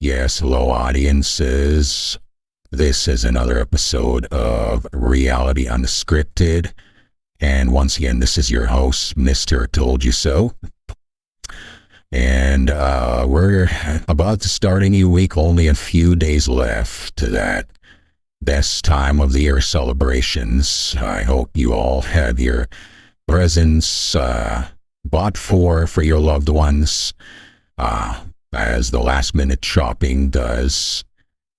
Yes, hello, audiences. This is another episode of Reality Unscripted. And once again, this is your host, Mr. Told You So. And we're about to start a new week, only a few days left to that best time of the year celebrations. I hope you all have your presents bought for your loved ones. As the last minute shopping does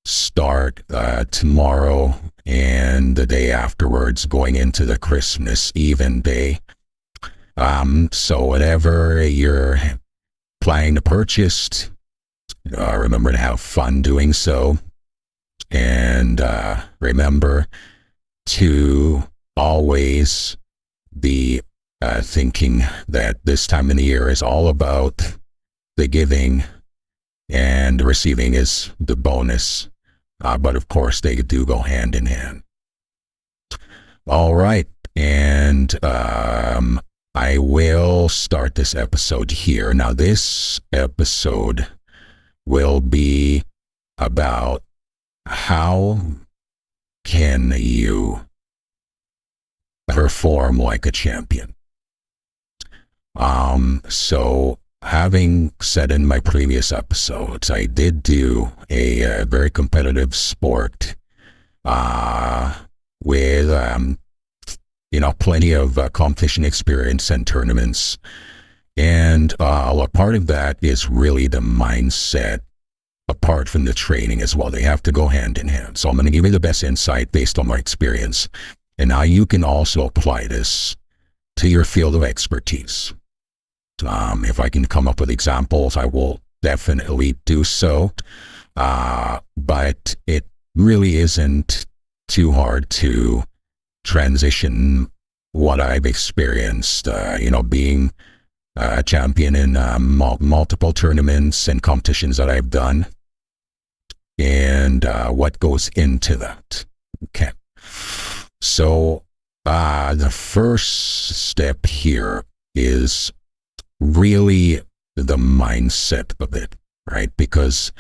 start tomorrow and the day afterwards, going into the Christmas Eve day. So whatever you're planning to purchase, remember to have fun doing so. And remember to always be thinking that this time of the year is all about the giving, and receiving is the bonus. But of course, they do go hand in hand. All right. And I will start this episode here. Now, this episode will be about how can you perform like a champion. So having said in my previous episodes, I did do a very competitive sport with, plenty of competition experience and tournaments. And a part of that is really the mindset, apart from the training as well. They have to go hand in hand. So I'm going to give you the best insight based on my experience and how you can also apply this to your field of expertise. If I can come up with examples, I will definitely do so. But it really isn't too hard to transition what I've experienced, being a champion in multiple tournaments and competitions that I've done, and what goes into that. Okay. So the first step here is really the mindset of it, right? Because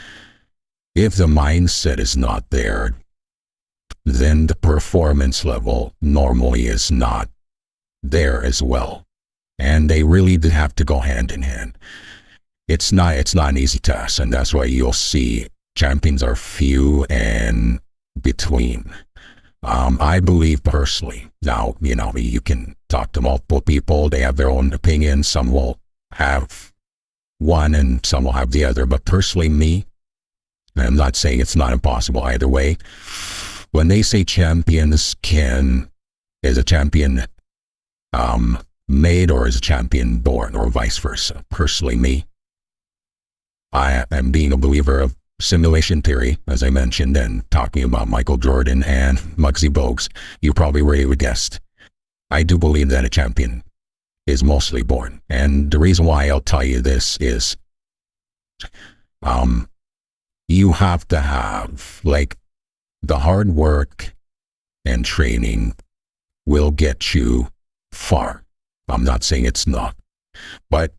if the mindset is not there, then the performance level normally is not there as well. And they really do have to go hand in hand. It's not an easy task, and that's why you'll see champions are few and between. I believe personally, now, you can talk to multiple people, they have their own opinions, some will have one and some will have the other, but personally me, I'm not saying it's not impossible either way. When they say champions is a champion made or is a champion born, or vice versa. Personally me, I am being a believer of simulation theory, as I mentioned, and talking about Michael Jordan and Muggsy Bogues, you probably already guessed. I do believe that a champion is mostly born. And the reason why I'll tell you this is you have to have, the hard work and training will get you far. I'm not saying it's not. But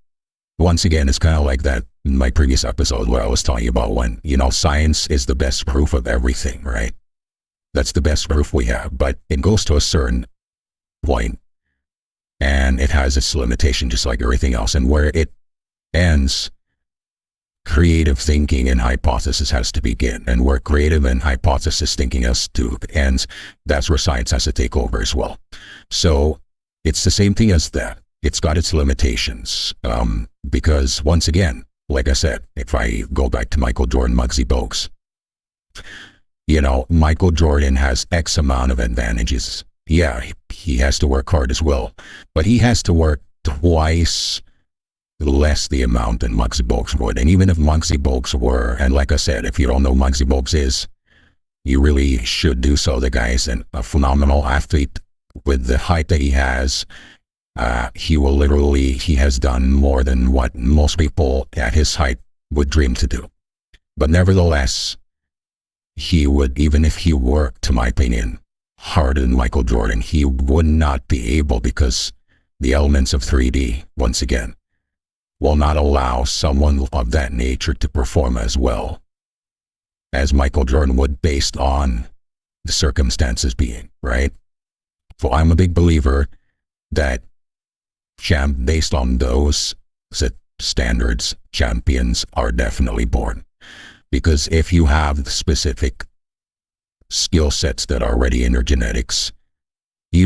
once again, it's kind of like that in my previous episode where I was telling you about when, science is the best proof of everything, right? That's the best proof we have. But it goes to a certain point, and it has its limitation just like everything else. And where it ends, creative thinking and hypothesis has to begin. And where creative and hypothesis thinking ends, that's where science has to take over as well. So it's the same thing as that. It's got its limitations. Because once again, like I said, if I go back to Michael Jordan, Muggsy Bogues, Michael Jordan has X amount of advantages. Yeah, he has to work hard as well, but he has to work twice less the amount than Muggsy Bogues would. And even if Muggsy Bogues were, and like I said, if you don't know who Muggsy Bogues is, you really should do so. The guy is a phenomenal athlete with the height that he has. He has done more than what most people at his height would dream to do. But nevertheless, he would, even if he worked, to my opinion, harder than Michael Jordan, he would not be able, because the elements of 3D, once again, will not allow someone of that nature to perform as well as Michael Jordan would, based on the circumstances being, right? So I'm a big believer that based on those standards, champions are definitely born. Because if you have the specific skill sets that are already in your genetics,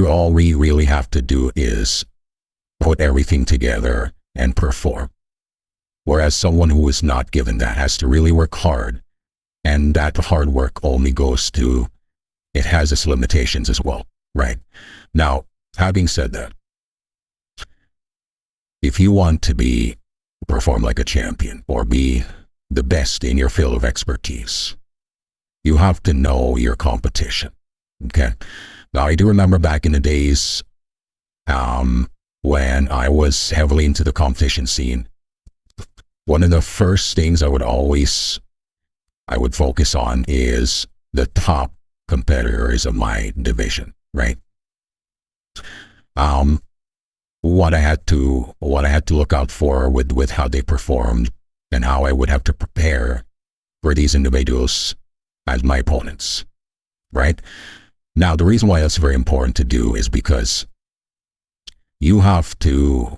all we really have to do is put everything together and perform. Whereas someone who is not given that has to really work hard, and that hard work only goes to, it has its limitations as well, right? Now, having said that, if you want to perform like a champion or be the best in your field of expertise, you have to know your competition, okay? Now, I do remember back in the days when I was heavily into the competition scene, one of the first things I would focus on is the top competitors of my division, right? What I had to look out for with how they performed and how I would have to prepare for these individuals as my opponents, right? Now, the reason why that's very important to do is because you have to,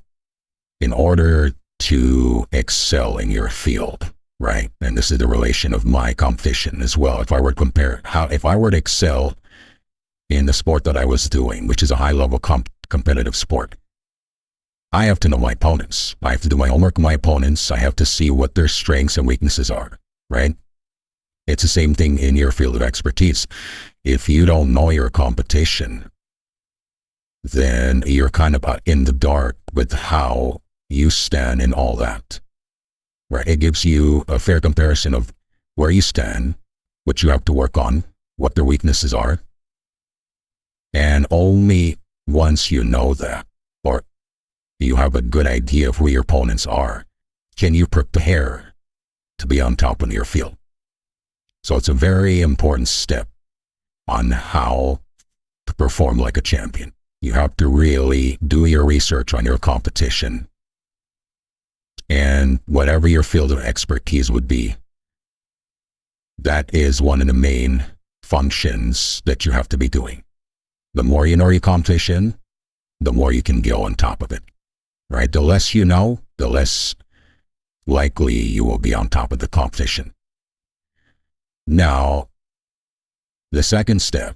in order to excel in your field, right? And this is the relation of my competition as well. If I were to excel in the sport that I was doing, which is a high-level competitive sport, I have to know my opponents. I have to do my homework on my opponents. I have to see what their strengths and weaknesses are, right? It's the same thing in your field of expertise. If you don't know your competition, then you're kind of in the dark with how you stand in all that, right? It gives you a fair comparison of where you stand, what you have to work on, what their weaknesses are. And only once you know that, or you have a good idea of who your opponents are, can you prepare to be on top of your field. So it's a very important step on how to perform like a champion. You have to really do your research on your competition, and whatever your field of expertise would be, that is one of the main functions that you have to be doing. The more you know your competition, the more you can go on top of it, right? The less you know, the less likely you will be on top of the competition. Now, the second step,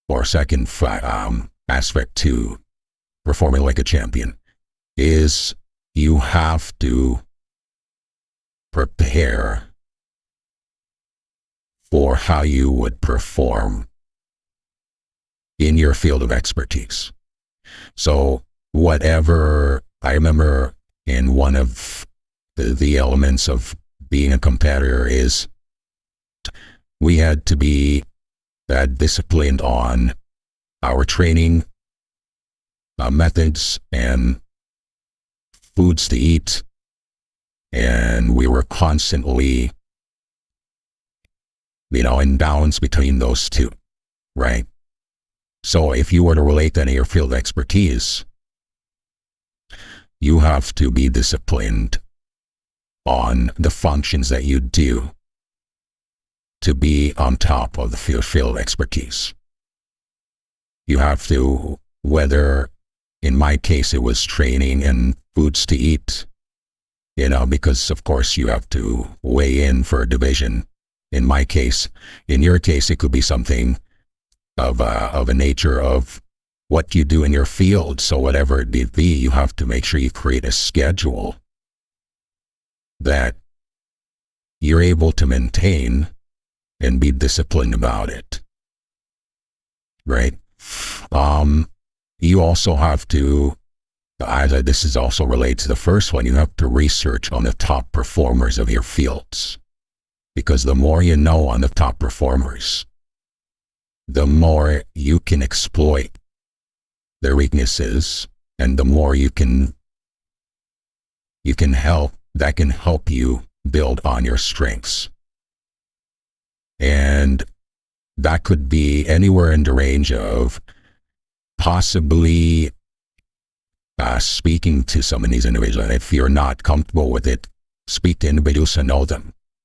or second aspect to performing like a champion, is you have to prepare for how you would perform in your field of expertise. So whatever, I remember in one of the elements of being a competitor is we had to be disciplined on our training methods and foods to eat, and we were constantly, in balance between those two, right? So if you were to relate that to your field of expertise, you have to be disciplined on the functions that you do to be on top of the field of expertise. You have to, whether in my case it was training and foods to eat, because of course you have to weigh in for a division. In my case, in your case, it could be something of a nature of what you do in your field. So whatever it be, you have to make sure you create a schedule that you're able to maintain and be disciplined about it, right? You also have to, this is also related to the first one, you have to research on the top performers of your fields. Because the more you know on the top performers, the more you can exploit their weaknesses, and the more that can help you build on your strengths. And that could be anywhere in the range of possibly speaking to some of these individuals. And if you're not comfortable with it, speak to individuals and know them.